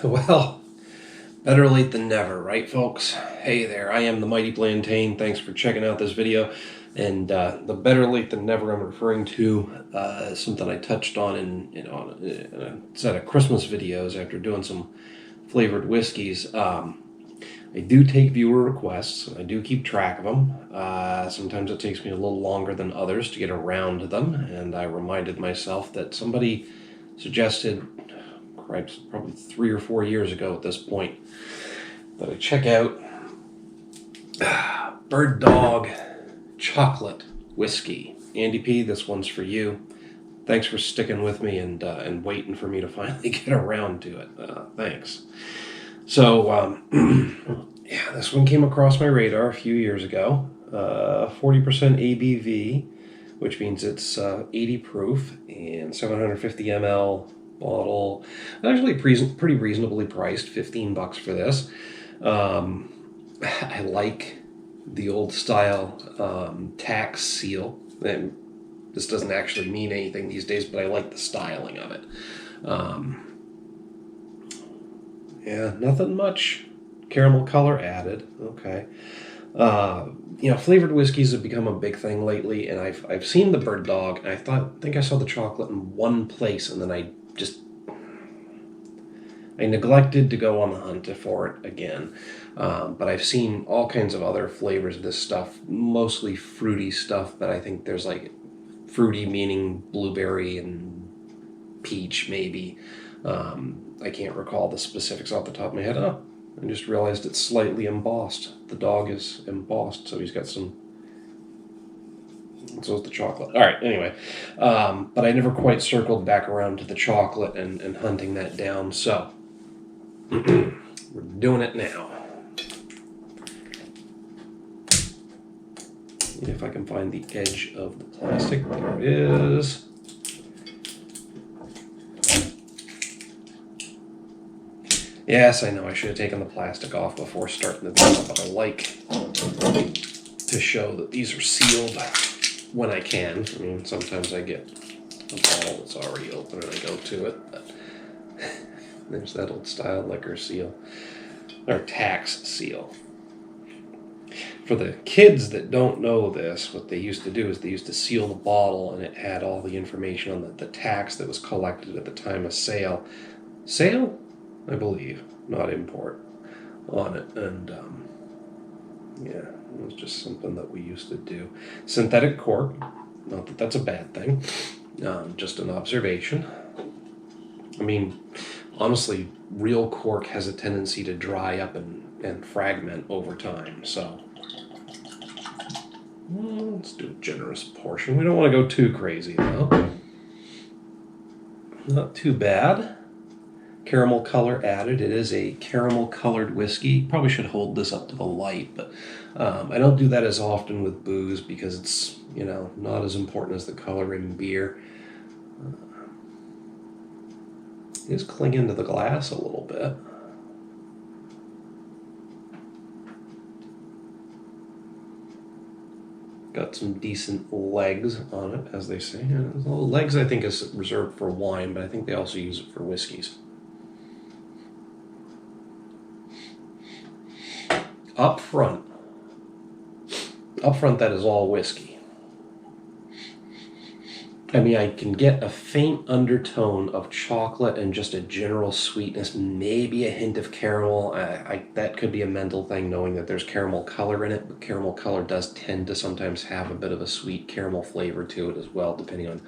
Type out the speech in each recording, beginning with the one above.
Well, better late than never, right, folks? Hey there, I am the Mighty Plantain. Thanks for checking out this video. And the better late than never I'm referring to is something I touched on in a set of Christmas videos after doing some flavored whiskeys. I do take viewer requests, and I do keep track of them. Sometimes it takes me a little longer than others to get around to them, and I reminded myself that somebody suggested, probably 3 or 4 years ago at this point, that I check out Bird Dog Chocolate Whiskey. Andy P, this one's for you. Thanks for sticking with me and waiting for me to finally get around to it. Thanks. So, yeah, this one came across my radar a few years ago. 40% ABV, which means it's 80 proof and 750 ml bottle. Actually, pretty reasonably priced, $15 for this. I like the old style tax seal. And this doesn't actually mean anything these days, but I like the styling of it. Yeah, nothing much. Caramel color added. Okay. Flavored whiskeys have become a big thing lately, and I've seen the Bird Dog, and I think I saw the chocolate in one place, and then I neglected to go on the hunt for it again. But I've seen all kinds of other flavors of this stuff, mostly fruity stuff, but I think there's like fruity meaning blueberry and peach, maybe. I can't recall the specifics off the top of my head. Oh, I just realized it's slightly embossed. The dog is embossed, so he's got some. So is the chocolate. All right, anyway. But I never quite circled back around to the chocolate and hunting that down, so we're doing it now. If I can find the edge of the plastic, there it is. Yes, I know I should have taken the plastic off before starting the video, but I like to show that these are sealed when I can. I mean, sometimes I get a bottle that's already open and I go to it, but there's that old style liquor seal, or tax seal. For the kids that don't know this, what they used to do is they used to seal the bottle, and it had all the information on the tax that was collected at the time of sale. Sale? I believe, not import, on it. And yeah, it was just something that we used to do. Synthetic cork, not that that's a bad thing, just an observation. I mean, honestly, real cork has a tendency to dry up and fragment over time, so let's do a generous portion. We don't want to go too crazy, though. Not too bad. Caramel color added. It is a caramel colored whiskey. Probably should hold this up to the light, but I don't do that as often with booze because it's, not as important as the color in beer. It is clinging to the glass a little bit. Got some decent legs on it, as they say. Well, legs, I think, is reserved for wine, but I think they also use it for whiskeys. Up front, that is all whiskey. I mean, I can get a faint undertone of chocolate and just a general sweetness, maybe a hint of caramel. That could be a mental thing, knowing that there's caramel color in it, but caramel color does tend to sometimes have a bit of a sweet caramel flavor to it as well, depending on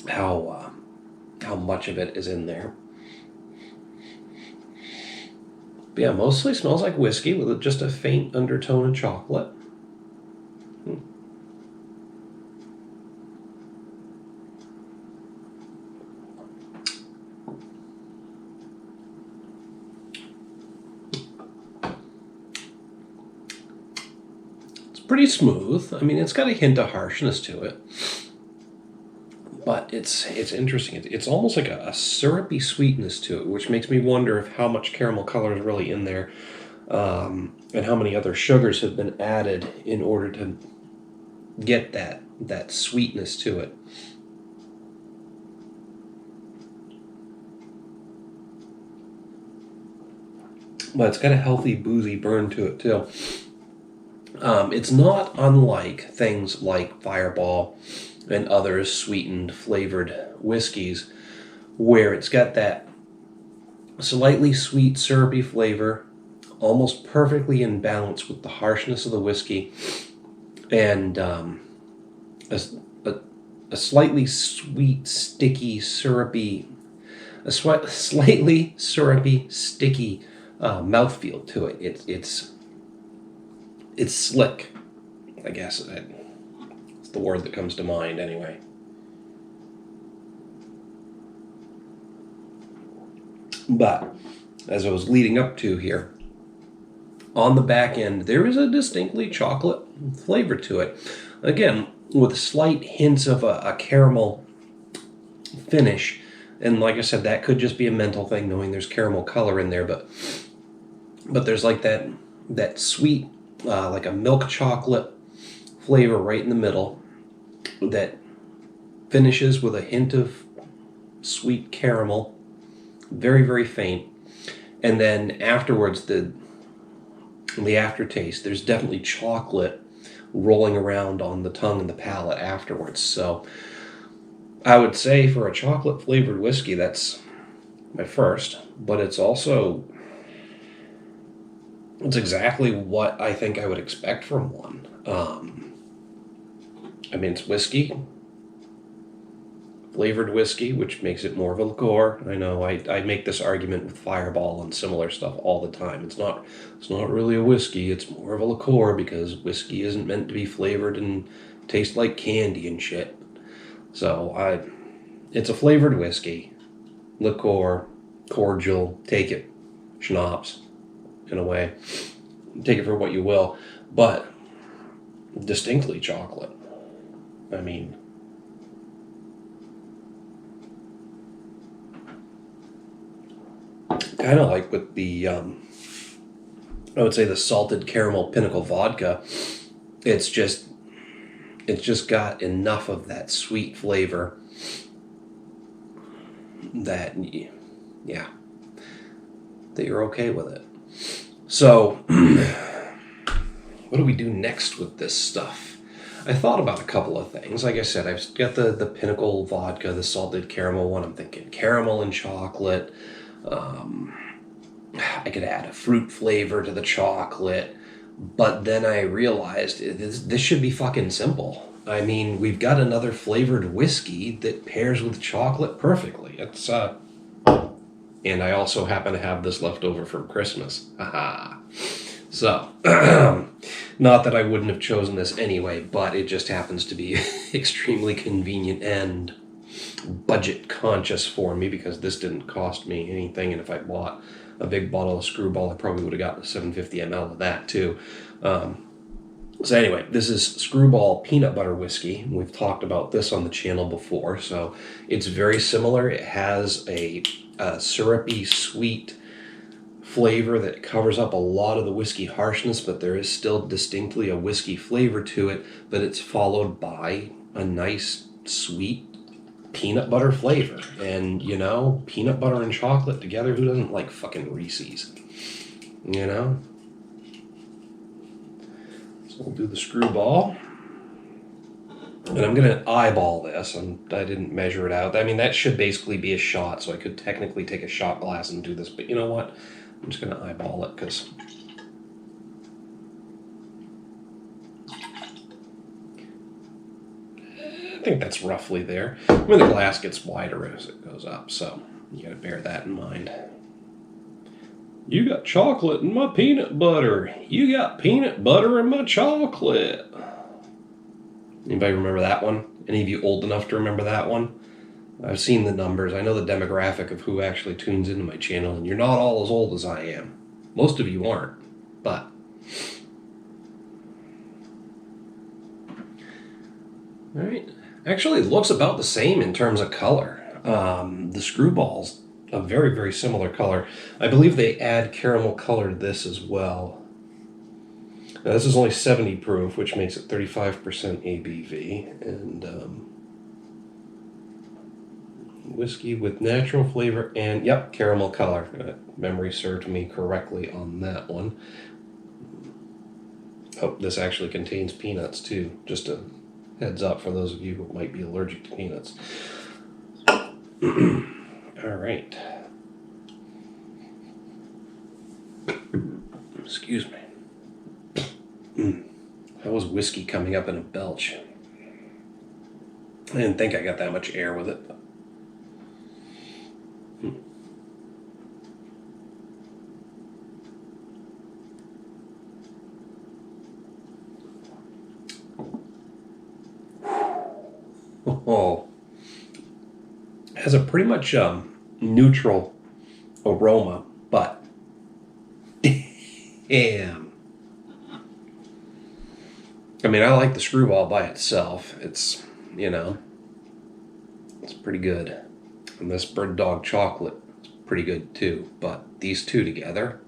how much of it is in there. But yeah, mostly smells like whiskey with just a faint undertone of chocolate. It's pretty smooth. I mean, it's got a hint of harshness to it. But it's interesting. It's almost like a syrupy sweetness to it, which makes me wonder if how much caramel color is really in there, and how many other sugars have been added in order to get that sweetness to it. but it's got a healthy boozy burn to it too. It's not unlike things like Fireball and other sweetened flavored whiskeys, where it's got that slightly sweet syrupy flavor, almost perfectly in balance with the harshness of the whiskey, and a, a slightly sweet, sticky, syrupy, slightly syrupy, sticky mouthfeel to it. It's slick, I guess. It's the word that comes to mind anyway. But as I was leading up to here, on the back end, there is a distinctly chocolate flavor to it. Again, with slight hints of a caramel finish. And like I said, that could just be a mental thing, knowing there's caramel color in there. But there's like that sweet, like a milk chocolate flavor right in the middle that finishes with a hint of sweet caramel, very, very faint. And then afterwards, the aftertaste, there's definitely chocolate rolling around on the tongue and the palate afterwards. So I would say for a chocolate flavored whiskey, that's my first, but it's exactly what I think I would expect from one. I mean, it's whiskey, flavored whiskey, which makes it more of a liqueur. I know I make this argument with Fireball and similar stuff all the time. It's not really a whiskey, it's more of a liqueur, because whiskey isn't meant to be flavored and taste like candy and shit. So it's a flavored whiskey, liqueur, cordial, take it, schnapps, in a way. Take it for what you will, but distinctly chocolate. I mean, kind of like with the, I would say the salted caramel Pinnacle vodka. It's just got enough of that sweet flavor that, yeah, that you're okay with it. So, what do we do next with this stuff? I thought about a couple of things. Like I said, I've got the Pinnacle vodka, the salted caramel one. I'm thinking caramel and chocolate. I could add a fruit flavor to the chocolate. But then I realized this should be fucking simple. I mean, we've got another flavored whiskey that pairs with chocolate perfectly. It's and I also happen to have this left over from Christmas. Haha. So, not that I wouldn't have chosen this anyway, but it just happens to be extremely convenient and budget conscious for me, because this didn't cost me anything, and if I bought a big bottle of Screwball, I probably would have gotten a 750 ml of that too. So anyway, this is Screwball peanut butter whiskey. We've talked about this on the channel before, so it's very similar. It has a syrupy, sweet flavor that covers up a lot of the whiskey harshness, but there is still distinctly a whiskey flavor to it, but it's followed by a nice, sweet peanut butter flavor. And, you know, peanut butter and chocolate together, who doesn't like fucking Reese's? You know? So we'll do the Screwball. And I'm going to eyeball this. I didn't measure it out. I mean, that should basically be a shot, so I could technically take a shot glass and do this. But you know what? I'm just going to eyeball it, because I think that's roughly there. I mean, the glass gets wider as it goes up, so you got to bear that in mind. You got chocolate in my peanut butter. You got peanut butter in my chocolate. Anybody remember that one? Any of you old enough to remember that one? I've seen the numbers. I know the demographic of who actually tunes into my channel, and you're not all as old as I am. Most of you aren't, but... Alright. Actually, it looks about the same in terms of color. The Screwball's a very, very similar color. I believe they add caramel color to this as well. Now, this is only 70 proof, which makes it 35% ABV, and Whiskey with natural flavor and, yep, caramel color. Memory served me correctly on that one. Oh, this actually contains peanuts too. Just a heads up for those of you who might be allergic to peanuts. All right. Excuse me. That was whiskey coming up in a belch. I didn't think I got that much air with it. Oh, has a pretty much neutral aroma, but damn. I mean, I like the Screwball by itself. It's, it's pretty good. And this Bird Dog chocolate is pretty good too. But these two together,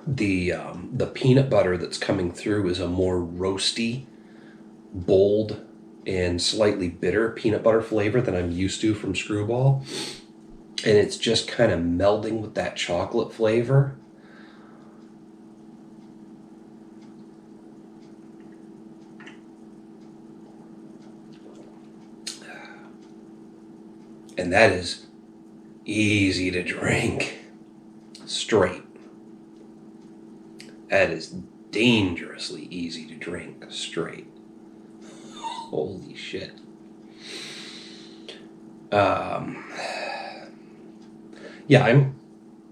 the peanut butter that's coming through is a more roasty, bold, and slightly bitter peanut butter flavor than I'm used to from Screwball. And it's just kind of melding with that chocolate flavor. And that is easy to drink straight. That is dangerously easy to drink straight. Holy shit. Yeah, I'm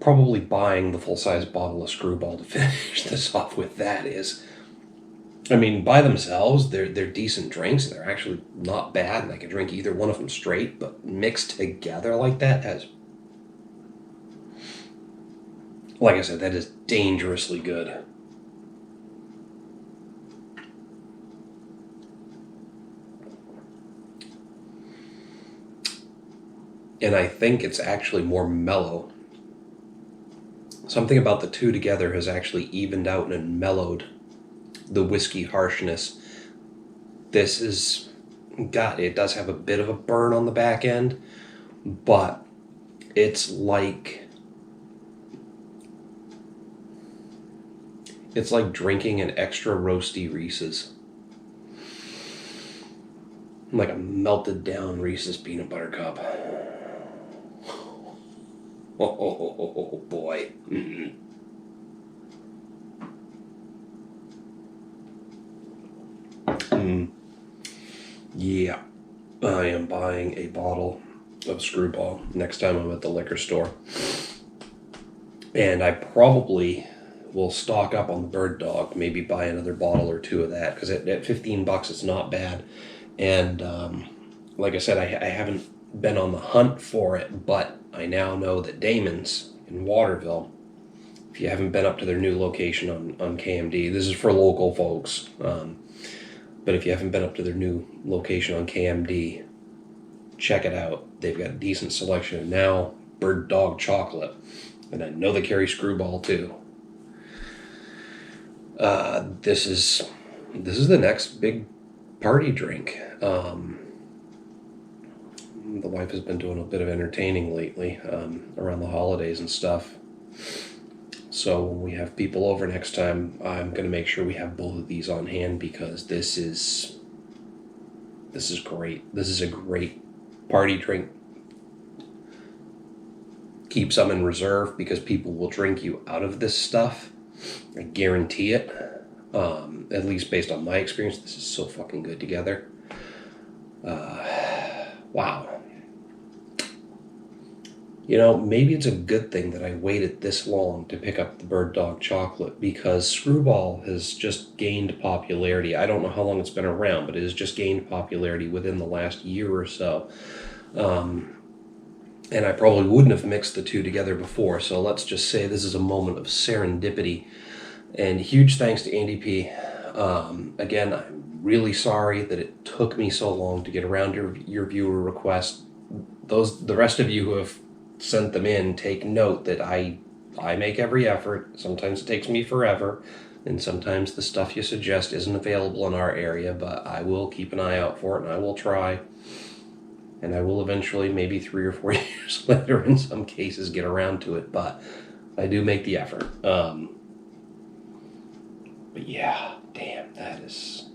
probably buying the full-size bottle of Screwball to finish this off with. That is, I mean, by themselves, they're decent drinks. They're actually not bad, and I could drink either one of them straight, but mixed together like that has, like I said, that is dangerously good. And I think it's actually more mellow. Something about the two together has actually evened out and mellowed the whiskey harshness. This is, God, it does have a bit of a burn on the back end, but it's like drinking an extra roasty Reese's. Like a melted down Reese's peanut butter cup. Oh boy. Yeah, I am buying a bottle of Screwball next time I'm at the liquor store. And I probably will stock up on the Bird Dog, maybe buy another bottle or two of that, because at $15 it's not bad. And like I said, I haven't been on the hunt for it, but I now know that Damon's in Waterville, if you haven't been up to their new location on KMD, this is for local folks, but if you haven't been up to their new location on KMD, check it out. They've got a decent selection. And now Bird Dog chocolate, and I know they carry Screwball too. This is the next big party drink. The wife has been doing a bit of entertaining lately around the holidays and stuff. So when we have people over next time, I'm going to make sure we have both of these on hand, because this is great. This is a great party drink. Keep some in reserve, because people will drink you out of this stuff. I guarantee it. At least based on my experience, this is so fucking good together. Wow. Maybe it's a good thing that I waited this long to pick up the Bird Dog chocolate, because Screwball has just gained popularity. I don't know how long it's been around, but it has just gained popularity within the last year or so. And I probably wouldn't have mixed the two together before, so let's just say this is a moment of serendipity. And huge thanks to Andy P. Again, I'm really sorry that it took me so long to get around your viewer request. The rest of you who have sent them in, take note that I make every effort. Sometimes it takes me forever, and sometimes the stuff you suggest isn't available in our area, but I will keep an eye out for it, and I will try. And I will eventually, maybe 3 or 4 years later, in some cases, get around to it. But I do make the effort. But yeah, damn, that is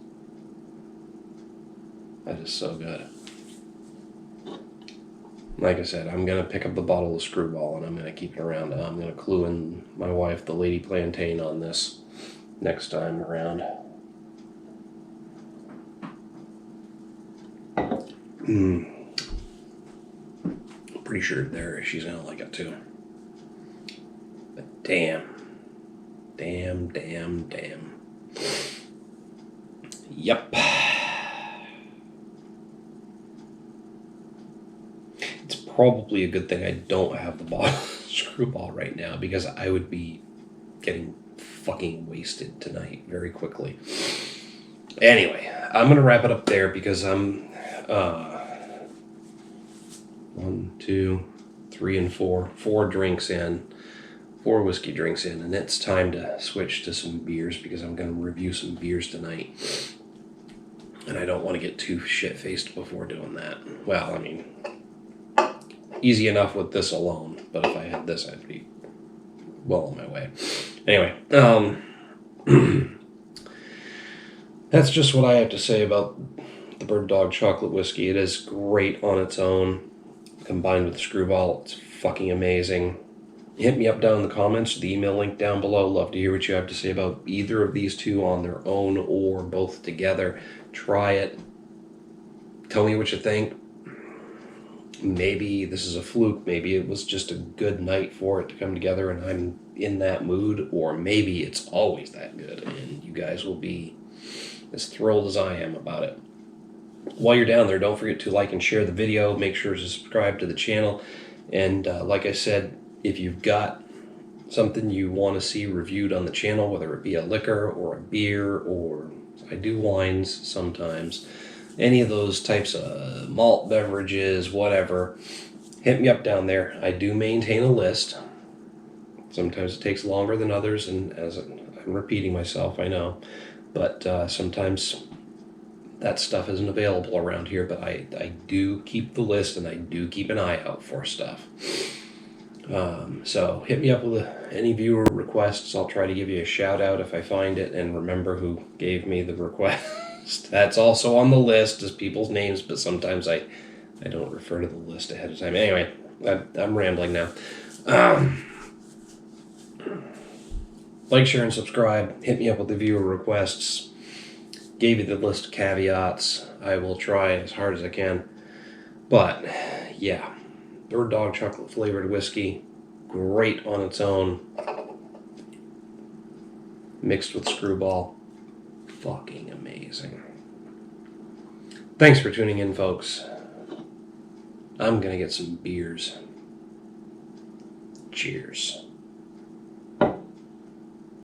so good. Like I said, I'm going to pick up the bottle of Screwball and I'm going to keep it around. I'm going to clue in my wife, the Lady Plantain, on this next time around. Pretty sure she's going to like it too. But damn. Yep. It's probably a good thing I don't have the bottle of Screwball right now, because I would be getting fucking wasted tonight very quickly. Anyway, I'm going to wrap it up there because I'm 1, 2, 3, and 4 drinks in. 4 whiskey drinks in, and it's time to switch to some beers because I'm going to review some beers tonight. And I don't want to get too shit-faced before doing that. Well, I mean, easy enough with this alone, but if I had this, I'd be well on my way. Anyway, that's just what I have to say about the Bird Dog Chocolate Whiskey. It is great on its own. Combined with the Screwball, it's fucking amazing. Hit me up down in the comments, the email link down below. Love to hear what you have to say about either of these two on their own or both together. Try it. Tell me what you think. Maybe this is a fluke. Maybe it was just a good night for it to come together and I'm in that mood. Or maybe it's always that good and you guys will be as thrilled as I am about it. While you're down there, don't forget to like and share the video. Make sure to subscribe to the channel. And like I said, if you've got something you want to see reviewed on the channel, whether it be a liquor or a beer, or I do wines sometimes, any of those types of malt beverages, whatever, hit me up down there. I do maintain a list. Sometimes it takes longer than others, and as I'm repeating myself, I know, but sometimes that stuff isn't available around here, but I do keep the list and I do keep an eye out for stuff. So hit me up with any viewer requests. I'll try to give you a shout out if I find it and remember who gave me the request. That's also on the list as people's names, but sometimes I don't refer to the list ahead of time. Anyway, I'm rambling now. Like, share, and subscribe. Hit me up with the viewer requests. Gave you the list of caveats. I will try as hard as I can. But, yeah. Bird Dog Chocolate flavored whiskey. Great on its own. Mixed with Screwball. Fucking amazing. Thanks for tuning in, folks. I'm gonna get some beers. Cheers.